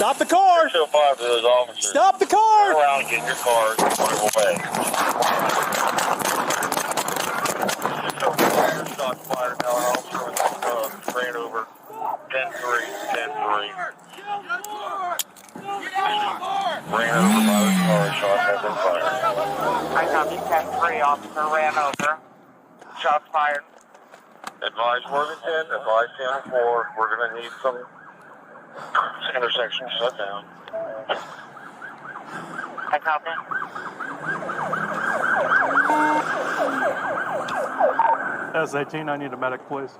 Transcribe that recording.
Stop the car! 605 to those officers. Stop the car! Turn around and get in your car and run away. 605 shots fired now. An officer ran over 10-3, 10-3. Ran over by the car. Shots have been fired. I copy 10-3. Officer ran over. Shots fired. Advise Worthington, advise 10-4. We're going to need some intersection shut down. I copy. S18, I need a medic, please.